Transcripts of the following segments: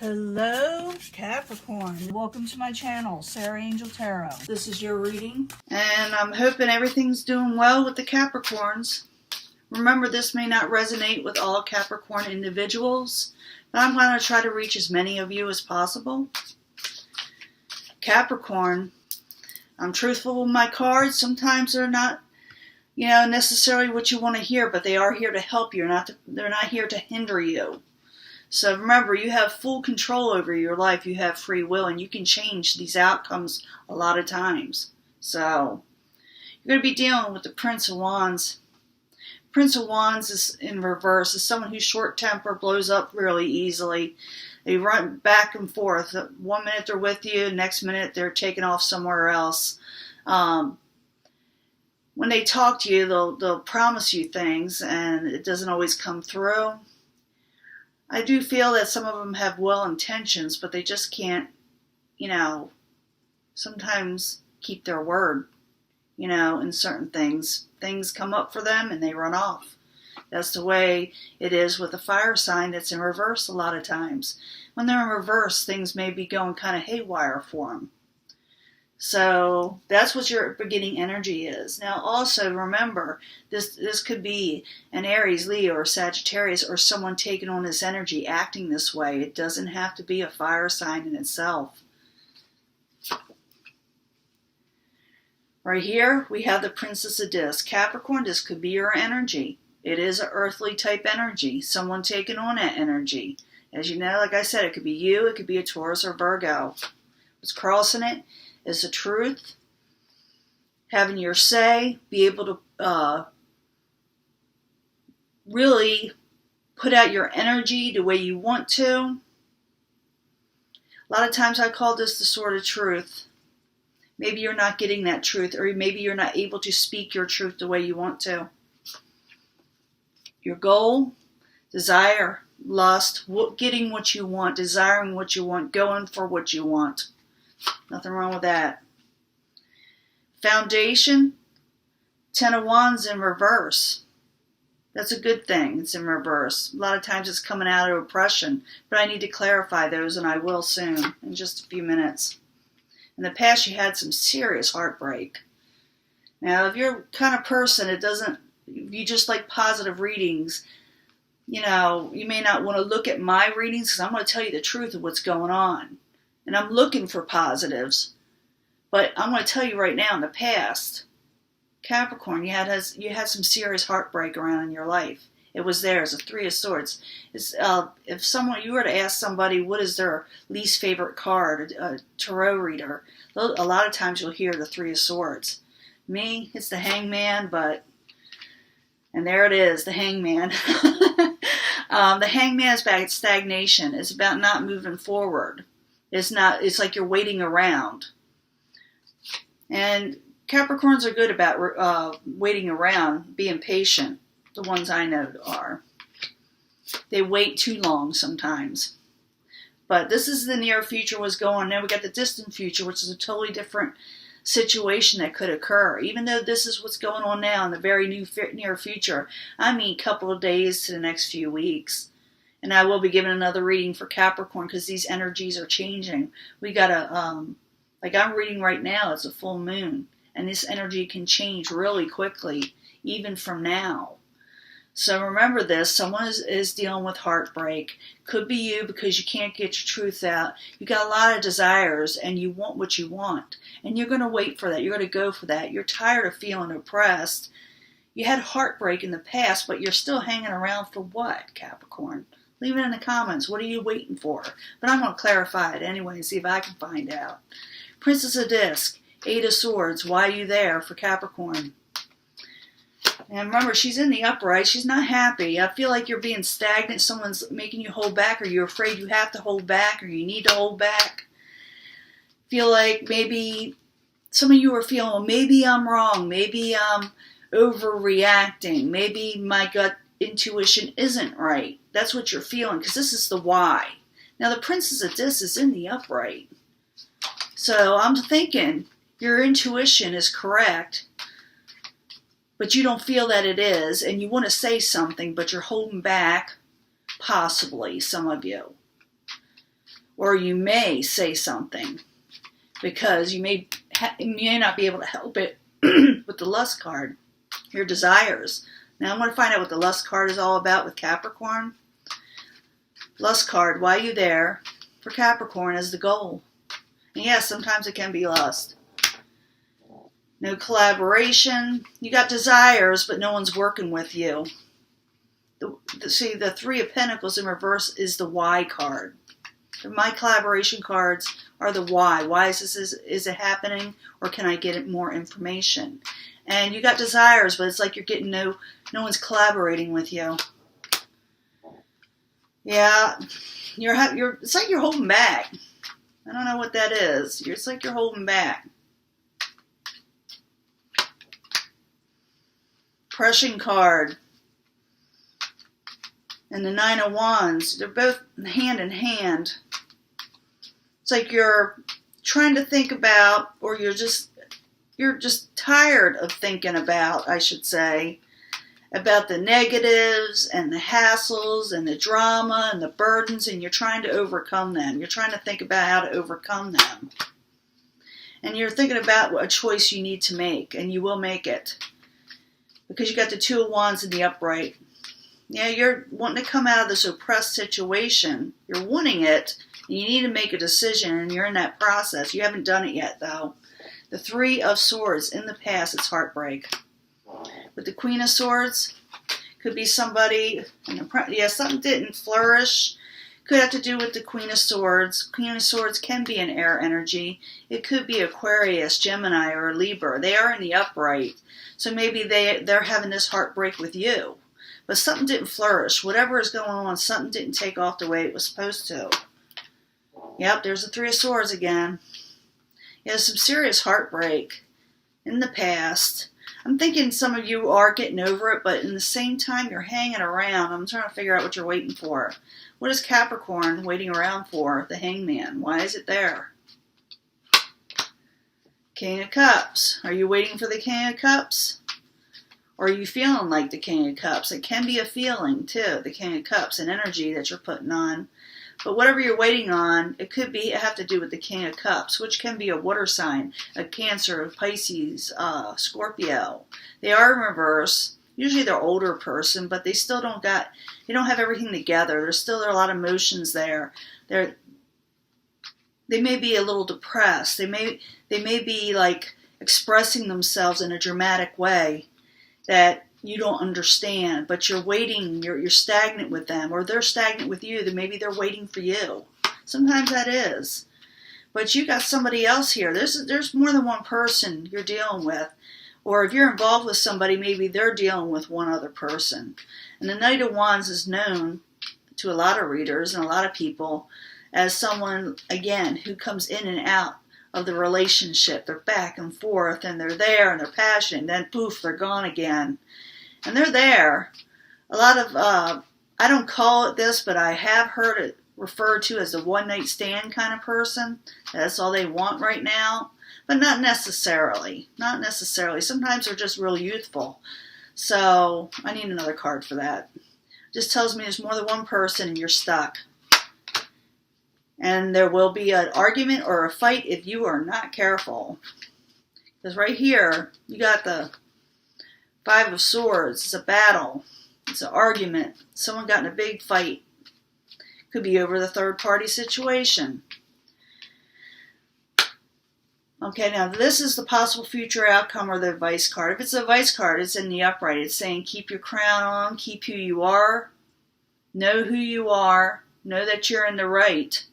Hello Capricorn, welcome to my channel, Sarah Angel Tarot. This is your reading and I'm hoping everything's doing well with the Capricorns. Remember, this may not resonate with all Capricorn individuals, but I'm going to try to reach as many of you as possible. Capricorn, I'm truthful with my cards. Sometimes they're not necessarily what you want to hear, but they are here to help you. They're not here to hinder you. So remember, you have full control over your life. You have free will, and you can change these outcomes a lot of times. So you're going to be dealing with the Prince of Wands. Prince of Wands is in reverse. Is someone who's short-tempered, blows up really easily. They run back and forth. 1 minute they're with you, next minute they're taking off somewhere else. When they talk to you, they'll promise you things, and it doesn't always come through. I do feel that some of them have well intentions, but they just can't, sometimes keep their word, in certain things. Things come up for them and they run off. That's the way it is with a fire sign that's in reverse a lot of times. When they're in reverse, things may be going kind of haywire for them. So that's what your beginning energy is. Now also remember, this could be an Aries, Leo, or Sagittarius, or someone taking on this energy, acting this way. It doesn't have to be a fire sign in itself. Right here, we have the Princess of Discs. Capricorn, this could be your energy. It is an earthly type energy. Someone taking on that energy. As you know, like I said, it could be you, it could be a Taurus or Virgo. What's crossing it is the truth, having your say, be able to really put out your energy the way you want to. A lot of times I call this the sword of truth. Maybe you're not getting that truth, or maybe you're not able to speak your truth the way you want to. Your goal, desire, lust, getting what you want, desiring what you want, going for what you want. Nothing wrong with that. Foundation, Ten of Wands in reverse. That's a good thing. It's in reverse. A lot of times it's coming out of oppression, but I need to clarify those, and I will soon, in just a few minutes. In the past, you had some serious heartbreak. Now, if you're the kind of person you just like positive readings, you may not want to look at my readings, because I'm going to tell you the truth of what's going on. And I'm looking for positives. But I'm going to tell you right now, in the past, Capricorn, you had some serious heartbreak around in your life. It was there as a Three of Swords. If you were to ask somebody what is their least favorite card, a tarot reader, a lot of times you'll hear the Three of Swords. Me, it's the Hangman, and there it is, the Hangman. The Hangman is about stagnation. It's about not moving forward. It's like you're waiting around. And Capricorns are good about waiting around, being patient. The ones I know are. They wait too long sometimes. But this is the near future what's going on. Now we got the distant future, which is a totally different situation that could occur. Even though this is what's going on now in the very near future, I mean a couple of days to the next few weeks. And I will be giving another reading for Capricorn because these energies are changing. We got like I'm reading right now, it's a full moon. And this energy can change really quickly, even from now. So remember this, someone is dealing with heartbreak. Could be you because you can't get your truth out. You got a lot of desires and you want what you want. And you're going to wait for that. You're going to go for that. You're tired of feeling oppressed. You had heartbreak in the past, but you're still hanging around for what, Capricorn? Leave it in the comments. What are you waiting for? But I'm going to clarify it anyway and see if I can find out. Princess of Discs, Eight of Swords. Why are you there for Capricorn? And remember, she's in the upright. She's not happy. I feel like you're being stagnant. Someone's making you hold back, or you're afraid you have to hold back, or you need to hold back. Feel like maybe some of you are feeling, well, maybe I'm wrong. Maybe I'm overreacting. Maybe my gut intuition isn't right. That's what you're feeling, because this is the why. Now, the Princess of Discs is in the upright. So I'm thinking your intuition is correct, but you don't feel that it is, and you want to say something, but you're holding back, possibly, some of you. or you may say something because you may not be able to help it with the lust card, your desires. Now I'm going to find out what the lust card is all about with Capricorn. Lust card, why are you there? For Capricorn is the goal. And yes, sometimes it can be lust. No collaboration. You got desires, but no one's working with you. See, the Three of Pentacles in reverse is the why card. My collaboration cards are the why. Why is it happening? Or can I get more information? And you got desires, but it's like you're getting no one's collaborating with you. Yeah, it's like you're holding back. I don't know what that is. It's like you're holding back. Depression card. And the Nine of Wands. They're both hand in hand. It's like you're trying to think about, or you're just tired of thinking about, I should say, about the negatives and the hassles and the drama and the burdens, and you're trying to overcome them. You're trying to think about how to overcome them. And you're thinking about what a choice you need to make, and you will make it. Because you got the Two of Wands in the upright. Yeah, you're wanting to come out of this oppressed situation. You're wanting it, and you need to make a decision, and you're in that process. You haven't done it yet, though. The Three of Swords, in the past, it's heartbreak. With the Queen of Swords, could be somebody, something didn't flourish. Could have to do with the Queen of Swords. Queen of Swords can be an air energy. It could be Aquarius, Gemini, or Libra. They are in the upright. So maybe they're having this heartbreak with you. But something didn't flourish. Whatever is going on, something didn't take off the way it was supposed to. Yep, there's the Three of Swords again. Yeah, some serious heartbreak in the past. I'm thinking some of you are getting over it, but in the same time, you're hanging around. I'm trying to figure out what you're waiting for. What is Capricorn waiting around for? The Hangman. Why is it there? King of Cups. Are you waiting for the King of Cups? Or are you feeling like the King of Cups? It can be a feeling, too, the King of Cups, an energy that you're putting on. But whatever you're waiting on, it could have to do with the King of Cups, which can be a water sign, a Cancer, a Pisces, Scorpio. They are in reverse. Usually they're an older person, but they still don't have everything together. There are a lot of emotions there. They may be a little depressed. They may be like expressing themselves in a dramatic way that you don't understand, but you're waiting, you're stagnant with them, or they're stagnant with you, then maybe they're waiting for you. Sometimes that is. But you got somebody else here. There's more than one person you're dealing with. Or if you're involved with somebody, maybe they're dealing with one other person. And the Knight of Wands is known to a lot of readers and a lot of people as someone, again, who comes in and out of the relationship. They're back and forth, and they're there, and they're passionate, and then poof, they're gone again. And they're there. A lot of, I don't call it this, but I have heard it referred to as a one-night stand kind of person. That's all they want right now. But not necessarily. Not necessarily. Sometimes they're just real youthful. So I need another card for that. It just tells me there's more than one person and you're stuck. And there will be an argument or a fight if you are not careful. Because right here, you got the Five of Swords. It's a battle. It's an argument. Someone got in a big fight. Could be over the third party situation. Okay, now this is the possible future outcome or the advice card. If it's the advice card, it's in the upright. It's saying keep your crown on, keep who you are, know who you are, know that you're in the right,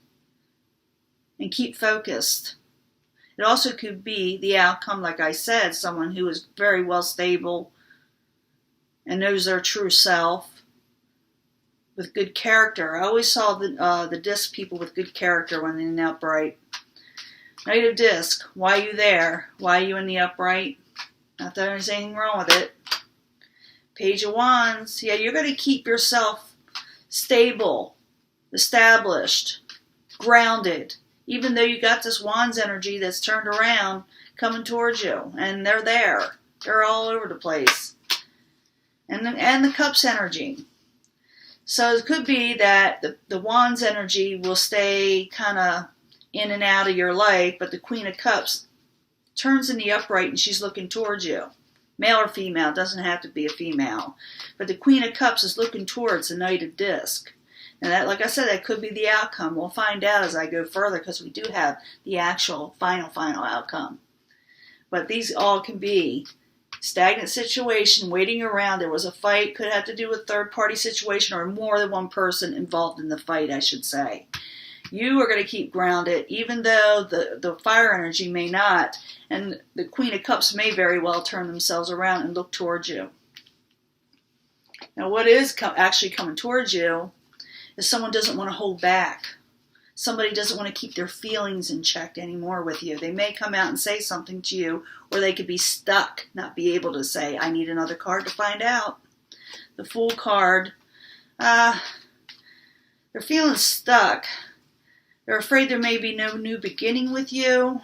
and keep focused. It also could be the outcome, like I said, someone who is very well stable and knows their true self with good character. I always saw the disc people with good character when they're in the upright. Knight of Disc, why are you there? Why are you in the upright? Not that there's anything wrong with it. Page of Wands, yeah, you're going to keep yourself stable, established, grounded, even though you got this Wands energy that's turned around coming towards you, and they're there. They're all over the place. And the Cups energy. So it could be that the Wands energy will stay kind of in and out of your life, but the Queen of Cups turns in the upright and she's looking towards you. Male or female, doesn't have to be a female. But the Queen of Cups is looking towards the Knight of Disc. And that, like I said, that could be the outcome. We'll find out as I go further because we do have the actual final outcome. But these all can be stagnant situation, waiting around. There was a fight, could have to do with third-party situation or more than one person involved in the fight, I should say. You are going to keep grounded, even though the fire energy may not, and the Queen of Cups may very well turn themselves around and look towards you. Now, what is actually coming towards you is someone doesn't want to hold back. Somebody doesn't want to keep their feelings in check anymore with you. They may come out and say something to you, or they could be stuck, not be able to say, I need another card to find out. The Fool card, they're feeling stuck. They're afraid there may be no new beginning with you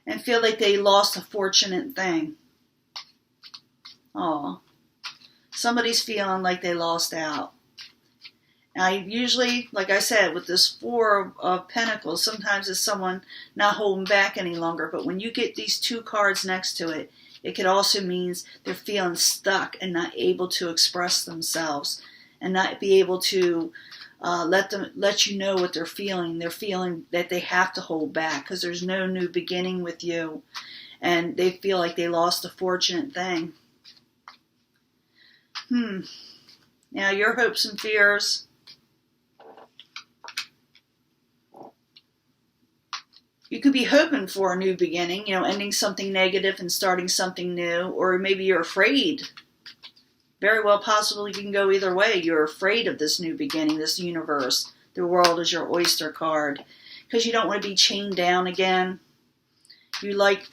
and feel like they lost a fortunate thing. Oh, somebody's feeling like they lost out. Now, usually, like I said, with this Four of Pentacles, sometimes it's someone not holding back any longer. But when you get these two cards next to it, it could also mean they're feeling stuck and not able to express themselves and not be able to let you know what they're feeling. They're feeling that they have to hold back because there's no new beginning with you, and they feel like they lost a fortunate thing. Now, your hopes and fears. You could be hoping for a new beginning, ending something negative and starting something new, or maybe you're afraid. Very well possible you can go either way. You're afraid of this new beginning, this universe. The World is your oyster card because you don't want to be chained down again. You like,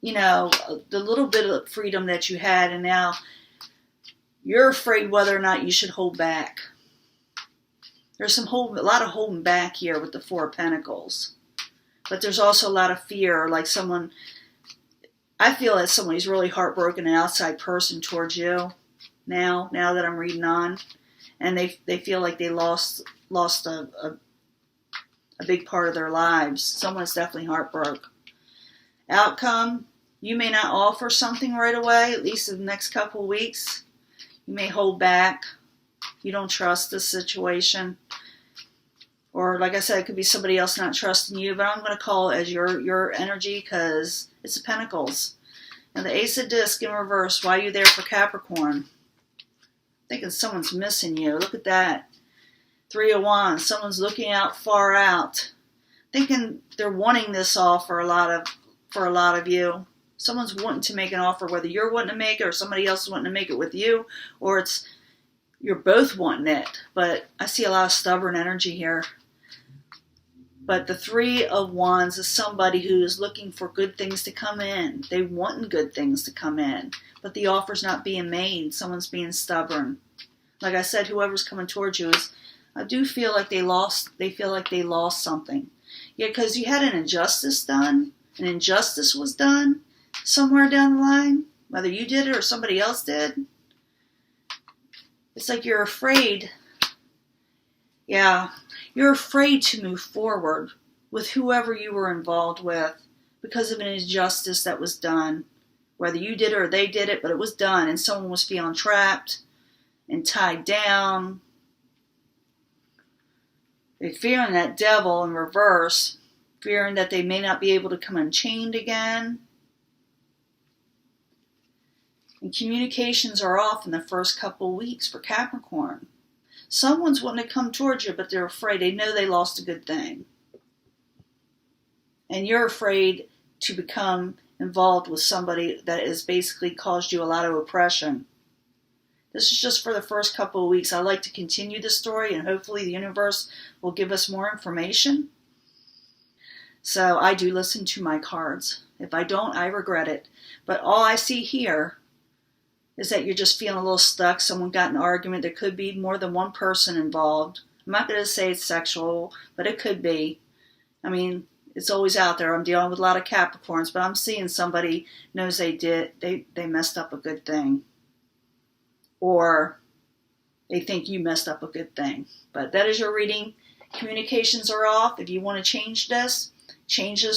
the little bit of freedom that you had, and now you're afraid whether or not you should hold back. There's a lot of holding back here with the Four of Pentacles. But there's also a lot of fear, like I feel that somebody's really heartbroken, an outside person towards you now that I'm reading on. And they feel like they lost a big part of their lives. Someone's definitely heartbroken. Outcome, you may not offer something right away, at least in the next couple of weeks. You may hold back. You don't trust this situation. Or, like I said, it could be somebody else not trusting you, but I'm going to call it as your energy because it's the Pentacles. And the Ace of Disc in reverse, why are you there for Capricorn? Thinking someone's missing you. Look at that. Three of Wands. Someone's looking out far out. Thinking they're wanting this offer for a lot of you. Someone's wanting to make an offer, whether you're wanting to make it or somebody else is wanting to make it with you, or you're both wanting it. But I see a lot of stubborn energy here. But the Three of Wands is somebody who is looking for good things to come in. They want good things to come in. But the offer's not being made. Someone's being stubborn. Like I said, whoever's coming towards you I do feel like they feel like they lost something. Yeah, because you had an injustice done. An injustice was done somewhere down the line. Whether you did it or somebody else did. It's like you're afraid. Yeah, you're afraid to move forward with whoever you were involved with because of an injustice that was done. Whether you did it or they did it, but it was done and someone was feeling trapped and tied down. They're fearing that devil in reverse, fearing that they may not be able to come unchained again. And communications are off in the first couple of weeks for Capricorn. Someone's wanting to come towards you, but they're afraid. They know they lost a good thing. And you're afraid to become involved with somebody that has basically caused you a lot of oppression. This is just for the first couple of weeks. I like to continue the story, and hopefully the universe will give us more information. So I do listen to my cards. If I don't, I regret it. But all I see here is that you're just feeling a little stuck. Someone got in an argument. There could be more than one person involved. I'm not going to say it's sexual, but it could be. I mean, it's always out there. I'm dealing with a lot of Capricorns, but I'm seeing somebody knows they messed up a good thing. Or they think you messed up a good thing. But that is your reading. Communications are off. If you want to change this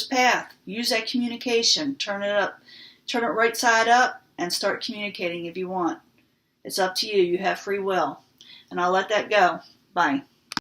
path. Use that communication. Turn it up. Turn it right side up and start communicating if you want. It's up to you. You have free will. And I'll let that go. Bye.